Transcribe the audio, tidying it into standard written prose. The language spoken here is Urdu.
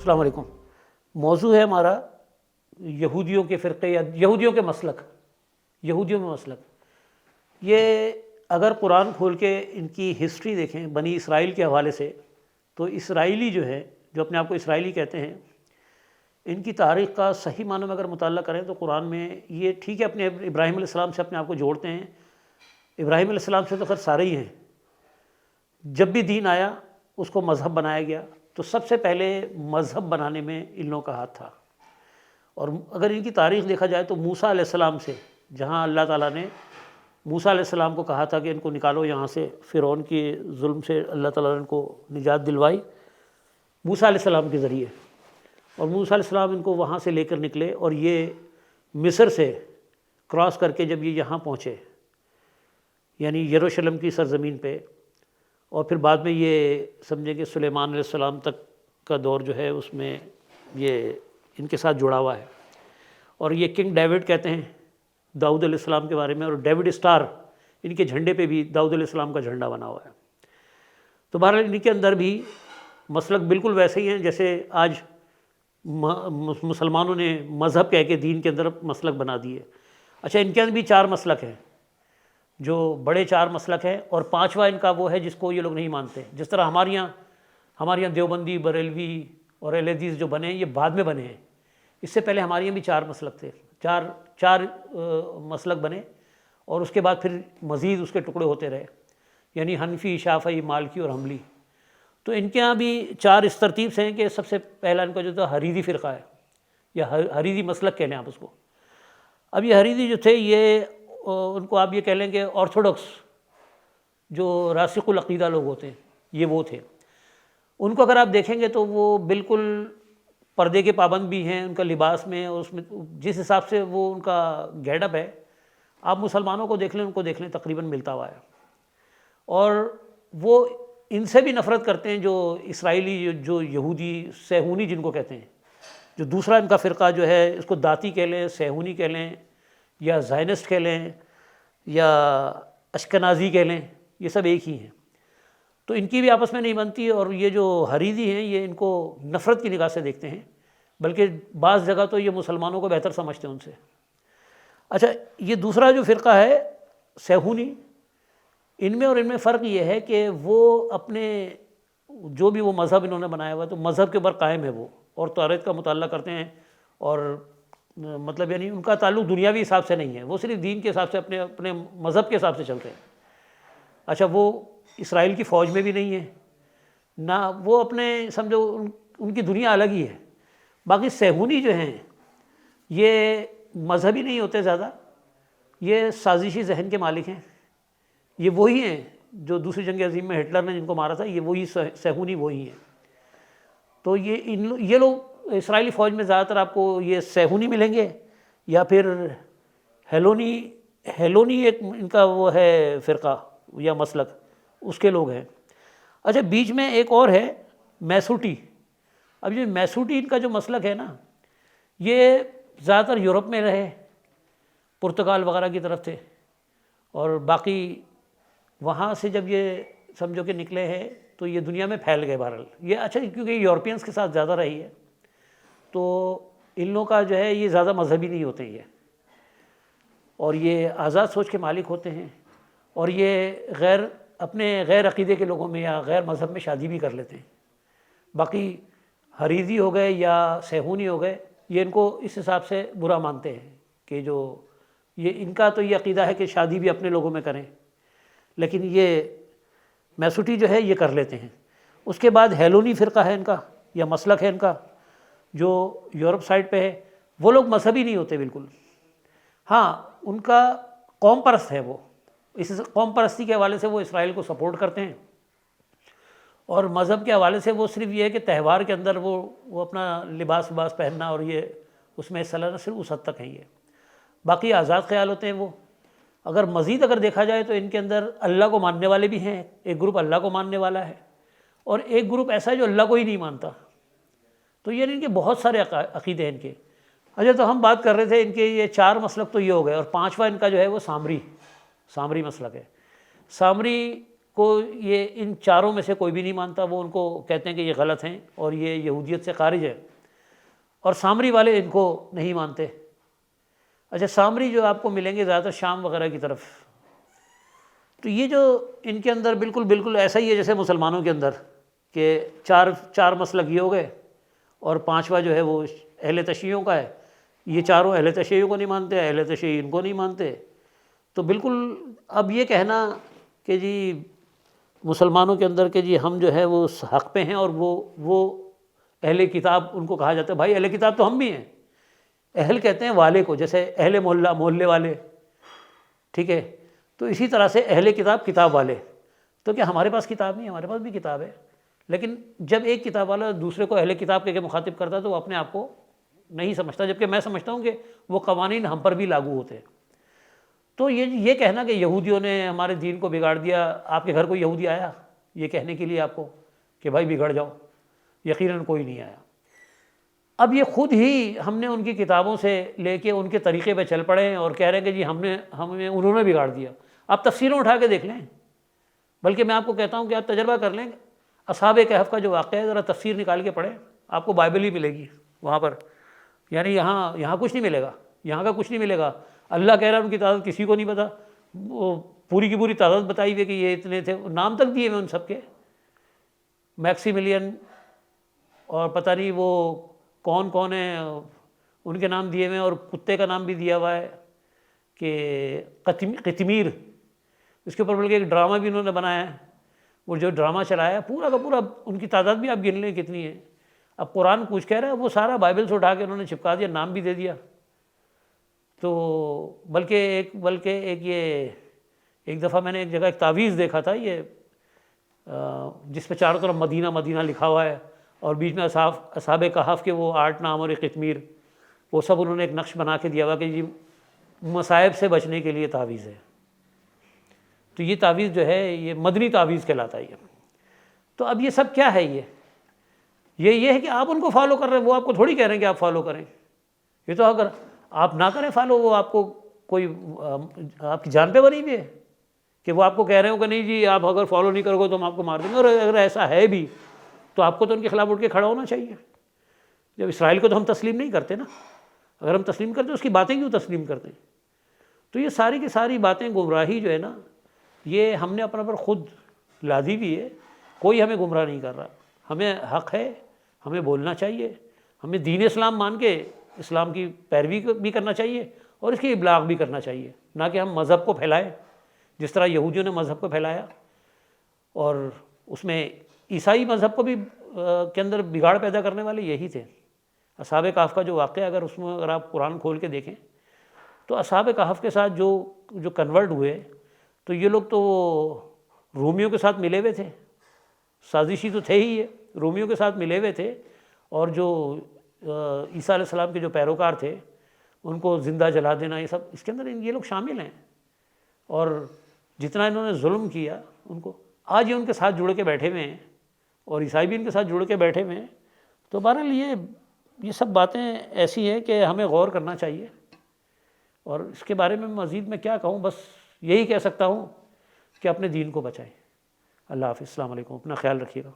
السلام علیکم۔ موضوع ہے ہمارا یہودیوں کے فرقے یا یہودیوں کے مسلک، یہودیوں میں مسلک۔ یہ اگر قرآن کھول کے ان کی ہسٹری دیکھیں بنی اسرائیل کے حوالے سے، تو اسرائیلی جو ہے، جو اپنے آپ کو اسرائیلی کہتے ہیں، ان کی تاریخ کا صحیح معنوں میں اگر مطالعہ کریں تو قرآن میں یہ ٹھیک ہے اپنے ابراہیم علیہ السلام سے اپنے آپ کو جوڑتے ہیں، ابراہیم علیہ السلام سے تو خیر سارے ہی ہیں۔ جب بھی دین آیا اس کو مذہب بنایا گیا، تو سب سے پہلے مذہب بنانے میں ان لوگوں کا ہاتھ تھا۔ اور اگر ان کی تاریخ دیکھا جائے تو موسیٰ علیہ السلام سے، جہاں اللہ تعالیٰ نے موسیٰ علیہ السلام کو کہا تھا کہ ان کو نکالو یہاں سے، فرعون کے ظلم سے اللہ تعالیٰ نے ان کو نجات دلوائی موسیٰ علیہ السلام کے ذریعے، اور موسیٰ علیہ السلام ان کو وہاں سے لے کر نکلے، اور یہ مصر سے کراس کر کے جب یہ یہاں پہنچے، یعنی یروشلم کی سرزمین پہ، اور پھر بعد میں یہ سمجھیں کہ سلیمان علیہ السلام تک کا دور جو ہے اس میں یہ ان کے ساتھ جڑا ہوا ہے۔ اور یہ کنگ ڈیوڈ کہتے ہیں داؤد علیہ السلام کے بارے میں، اور ڈیوڈ اسٹار ان کے جھنڈے پہ بھی داؤد علیہ السلام کا جھنڈا بنا ہوا ہے۔ تو بہرحال ان کے اندر بھی مسلک بالکل ویسے ہی ہیں جیسے آج مسلمانوں نے مذہب کہہ کے دین کے اندر مسلک بنا دیے۔ اچھا، ان کے اندر بھی 4 مسلک ہیں، جو بڑے 4 مسلک ہیں، اور 5واں ان کا وہ ہے جس کو یہ لوگ نہیں مانتے۔ جس طرح ہمارے یہاں دیوبندی، بریلوی اور اہل حدیث جو بنے ہیں یہ بعد میں بنے ہیں، اس سے پہلے ہمارے یہاں بھی 4 مسلک تھے، چار مسلک بنے، اور اس کے بعد پھر مزید اس کے ٹکڑے ہوتے رہے، یعنی حنفی، شافعی، مالکی اور حنبلی۔ تو ان کے ہاں بھی 4 اس ترتیب سے ہیں کہ سب سے پہلا ان کا جو تھا حریری فرقہ ہے، یا حریری مسلک کہہ لیں آپ اس کو۔ اب یہ حریری جو تھے، یہ ان کو آپ یہ کہہ لیں کہ آرتھوڈکس جو راسخ العقیدہ لوگ ہوتے ہیں، یہ وہ تھے۔ ان کو اگر آپ دیکھیں گے تو وہ بالکل پردے کے پابند بھی ہیں، ان کا لباس میں اور اس میں جس حساب سے وہ ان کا گیٹ اپ ہے، آپ مسلمانوں کو دیکھ لیں، ان کو دیکھ لیں، تقریباً ملتا ہوا ہے۔ اور وہ ان سے بھی نفرت کرتے ہیں جو اسرائیلی، جو یہودی صہیونی جن کو کہتے ہیں، جو دوسرا ان کا فرقہ جو ہے، اس کو داتی کہہ لیں، صہیونی کہہ لیں، یا زائنسٹ کہہ لیں، یا اشکنازی کہہ لیں، یہ سب ایک ہی ہیں۔ تو ان کی بھی آپس میں نہیں بنتی، اور یہ جو حریری ہیں یہ ان کو نفرت کی نگاہ سے دیکھتے ہیں، بلکہ بعض جگہ تو یہ مسلمانوں کو بہتر سمجھتے ہیں ان سے۔ اچھا، یہ دوسرا جو فرقہ ہے صہیونی، ان میں اور ان میں فرق یہ ہے کہ وہ اپنے جو بھی وہ مذہب انہوں نے بنایا ہوا ہے تو مذہب کے اوپر قائم ہے وہ، اور توریت کا مطالعہ کرتے ہیں، اور مطلب یعنی ان کا تعلق دنیاوی حساب سے نہیں ہے، وہ صرف دین کے حساب سے اپنے مذہب کے حساب سے چلتے ہیں۔ اچھا، وہ اسرائیل کی فوج میں بھی نہیں ہے، نہ وہ اپنے سمجھو ان کی دنیا الگ ہی ہے۔ باقی صہیونی جو ہیں یہ مذہبی نہیں ہوتے زیادہ، یہ سازشی ذہن کے مالک ہیں، یہ وہی ہیں جو دوسری جنگ عظیم میں ہٹلر نے جن کو مارا تھا، یہ وہی صہیونی وہی ہیں۔ تو یہ لوگ اسرائیلی فوج میں زیادہ تر آپ کو یہ صہیونی ملیں گے، یا پھر ہیلونی ایک ان کا وہ ہے فرقہ یا مسلک، اس کے لوگ ہیں۔ اچھا، بیچ میں ایک اور ہے میسوٹی۔ اب یہ میسوٹی ان کا جو مسلک ہے نا، یہ زیادہ تر یورپ میں رہے، پرتگال وغیرہ کی طرف تھے، اور باقی وہاں سے جب یہ سمجھو کہ نکلے ہیں تو یہ دنیا میں پھیل گئے بہرحال۔ یہ اچھا کیونکہ یورپینس کے ساتھ زیادہ رہی ہے، تو ان لوگوں کا جو ہے یہ زیادہ مذہبی نہیں ہوتے یہ، اور یہ آزاد سوچ کے مالک ہوتے ہیں، اور یہ اپنے غیر عقیدے کے لوگوں میں یا غیر مذہب میں شادی بھی کر لیتے ہیں۔ باقی حریری ہو گئے یا صہیونی ہو گئے، یہ ان کو اس حساب سے برا مانتے ہیں کہ جو یہ ان کا تو یہ عقیدہ ہے کہ شادی بھی اپنے لوگوں میں کریں، لیکن یہ میسوٹی جو ہے یہ کر لیتے ہیں۔ اس کے بعد ہیلونی فرقہ ہے ان کا یا مسلک ہے ان کا، جو یورپ سائڈ پہ ہے۔ وہ لوگ مذہبی نہیں ہوتے بالکل، ہاں ان کا قوم پرست ہے، وہ اس قوم پرستی کے حوالے سے وہ اسرائیل کو سپورٹ کرتے ہیں، اور مذہب کے حوالے سے وہ صرف یہ ہے کہ تہوار کے اندر وہ اپنا لباس پہننا اور یہ اس میں حصہ لینا، صرف اس حد تک ہیں یہ۔ باقی آزاد خیال ہوتے ہیں وہ۔ اگر دیکھا جائے تو ان کے اندر اللہ کو ماننے والے بھی ہیں، ایک گروپ اللہ کو ماننے والا ہے، اور ایک گروپ ایسا ہے جو اللہ کو ہی نہیں مانتا۔ تو یہ ان کے بہت سارے عقیدے ہیں ان کے۔ اچھا، تو ہم بات کر رہے تھے ان کے یہ 4 مسلک تو یہ ہو گئے، اور 5واں ان کا جو ہے وہ سامری مسلک ہے۔ سامری کو یہ ان چاروں میں سے کوئی بھی نہیں مانتا، وہ ان کو کہتے ہیں کہ یہ غلط ہیں اور یہ یہودیت سے خارج ہے، اور سامری والے ان کو نہیں مانتے۔ اچھا، سامری جو آپ کو ملیں گے زیادہ تر شام وغیرہ کی طرف، تو یہ جو ان کے اندر بالکل ایسا ہی ہے جیسے مسلمانوں کے اندر کہ چار مسلک یہ ہو گئے، اور پانچواں جو ہے وہ اہل تشیعوں کا ہے۔ یہ چاروں اہل تشیعوں کو نہیں مانتے، اہل تشیع ان کو نہیں مانتے۔ تو بالکل اب یہ کہنا کہ جی مسلمانوں کے اندر کہ جی ہم جو ہے وہ حق پہ ہیں اور وہ اہل کتاب ان کو کہا جاتا ہے، بھائی اہل کتاب تو ہم بھی ہیں۔ اہل کہتے ہیں والے کو، جیسے اہل محلے والے، ٹھیک ہے؟ تو اسی طرح سے اہل کتاب والے، تو کیا ہمارے پاس کتاب نہیں ہے؟ ہمارے پاس بھی کتاب ہے، لیکن جب ایک کتاب والا دوسرے کو اہل کتاب کہہ کے مخاطب کرتا ہے تو وہ اپنے آپ کو نہیں سمجھتا، جبکہ میں سمجھتا ہوں کہ وہ قوانین ہم پر بھی لاگو ہوتے ہیں۔ تو یہ کہنا کہ یہودیوں نے ہمارے دین کو بگاڑ دیا، آپ کے گھر کوئی یہودی آیا یہ کہنے کے لیے آپ کو کہ بھائی بگڑ جاؤ؟ یقیناً کوئی نہیں آیا۔ اب یہ خود ہی ہم نے ان کی کتابوں سے لے کے ان کے طریقے پہ چل پڑے ہیں اور کہہ رہے ہیں کہ جی ہمیں انہوں نے بگاڑ دیا۔ آپ تفسیریں اٹھا کے دیکھ لیں، بلکہ میں آپ کو کہتا ہوں کہ آپ تجربہ کر لیں، اصحاب کہف کا جو واقعہ ہے ذرا تفسیر نکال کے پڑھیں، آپ کو بائبل ہی ملے گی وہاں پر، یعنی یہاں کچھ نہیں ملے گا، یہاں کا کچھ نہیں ملے گا۔ اللہ کہہ رہا ہے ان کی تعداد کسی کو نہیں پتا، وہ پوری کی پوری تعداد بتائی ہوئی کہ یہ اتنے تھے، نام تک دیے ہوئے ان سب کے، میکسی ملین اور پتہ نہیں وہ کون ہیں ان کے نام دیے ہوئے ہیں، اور کتے کا نام بھی دیا ہوا ہے کہ قطمیر۔ اس کے اوپر بلکہ ایک ڈرامہ بھی انہوں نے بنایا ہے، وہ جو ڈرامہ چلایا ہے پورا کا پورا ان کی تعداد بھی آپ گن لیں کتنی ہے۔ اب قرآن کچھ کہہ رہا ہے، وہ سارا بائبل سے اٹھا کے انہوں نے چپکا دیا، نام بھی دے دیا۔ تو بلکہ ایک دفعہ میں نے ایک جگہ ایک تعویذ دیکھا تھا، یہ جس پہ چاروں طرف مدینہ مدینہ لکھا ہوا ہے، اور بیچ میں اصحاب کہف کے وہ 8 نام اور ایک قطمیر، وہ سب انہوں نے ایک نقش بنا کے دیا ہوا کہ جی مصائب سے بچنے کے لیے تعویذ ہے۔ تو یہ تعویذ جو ہے یہ مدنی تعویذ کہلاتا ہے یہ۔ تو اب یہ سب کیا ہے؟ یہ ہے کہ آپ ان کو فالو کر رہے ہیں، وہ آپ کو تھوڑی کہہ رہے ہیں کہ آپ فالو کریں۔ یہ تو اگر آپ نہ کریں فالو، وہ آپ کو کوئی آپ کی جان پہ بنی ہوئی ہے کہ وہ آپ کو کہہ رہے ہو کہ نہیں جی آپ اگر فالو نہیں کرو گے تو ہم آپ کو مار دیں گے، اور اگر ایسا ہے بھی تو آپ کو تو ان کے خلاف اٹھ کے کھڑا ہونا چاہیے۔ جب اسرائیل کو تو ہم تسلیم نہیں کرتے نا، اگر ہم تسلیم کرتے اس کی باتیں کیوں تسلیم کرتے ہیں؟ تو یہ ساری کی ساری باتیں گمراہی جو ہے نا، یہ ہم نے اپنا پر خود لادی بھی ہے، کوئی ہمیں گمراہ نہیں کر رہا۔ ہمیں حق ہے، ہمیں بولنا چاہیے، ہمیں دین اسلام مان کے اسلام کی پیروی بھی کرنا چاہیے اور اس کی ابلاغ بھی کرنا چاہیے، نہ کہ ہم مذہب کو پھیلائیں جس طرح یہودیوں نے مذہب کو پھیلایا، اور اس میں عیسائی مذہب کو بھی کے اندر بگاڑ پیدا کرنے والے یہی تھے۔ اصحاب کہف کا جو واقعہ اگر اس میں اگر آپ قرآن کھول کے دیکھیں تو اصحاب کہف کے ساتھ جو کنورٹ ہوئے تو یہ لوگ تو رومیوں کے ساتھ ملے ہوئے تھے، سازشی تو تھے ہی، یہ رومیوں کے ساتھ ملے ہوئے تھے، اور جو عیسیٰ علیہ السلام کے جو پیروکار تھے ان کو زندہ جلا دینا، یہ سب اس کے اندر یہ لوگ شامل ہیں، اور جتنا انہوں نے ظلم کیا ان کو آج یہ ان کے ساتھ جڑ کے بیٹھے ہوئے ہیں، اور عیسائی بھی ان کے ساتھ جڑ کے بیٹھے ہوئے ہیں۔ تو بہرحال یہ سب باتیں ایسی ہیں کہ ہمیں غور کرنا چاہیے، اور اس کے بارے میں مزید میں کیا کہوں، بس یہی کہہ سکتا ہوں کہ اپنے دین کو بچائیں۔ اللہ حافظ، السلام علیکم، اپنا خیال رکھیے گا۔